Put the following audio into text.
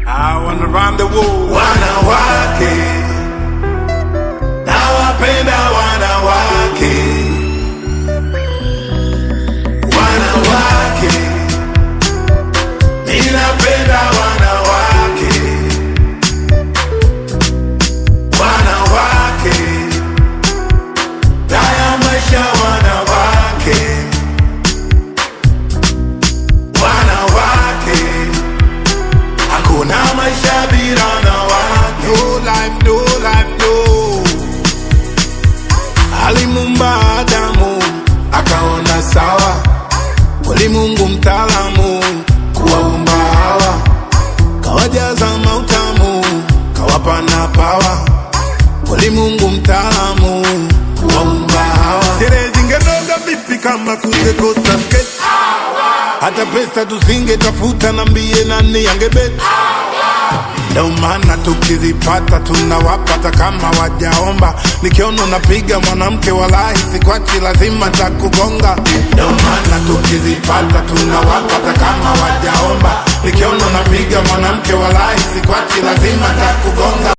I wanna run the world. Wanawake nawapenda wanawake, wanawake ninapenda wanawake, wanawake daya maisha wanawake, wanawake hakuna maisha bila wanawake. No life, no life, no. Alimuumba Adamu akaona sawa, kweli Mungu mtaalamu kuwaumba hawa, kawajaza mautamu kawapa na pawa, kweli Mungu mtaalamu kuwaumba hawa. Sherehe zingenoga vipi kama kungekosa sketi? Hata pesa tusingetafuta, nambie nani angebeti? Ndio maana tukizipata tunawapata kama wajaomba. Nikiona napiga mwanamke walahi sikwachi, lazima takugonga. Ndio maana tukizipata tunawapata kama wajaomba. Nikiona napiga mwanamke walahi sikwachi, lazima takugonga.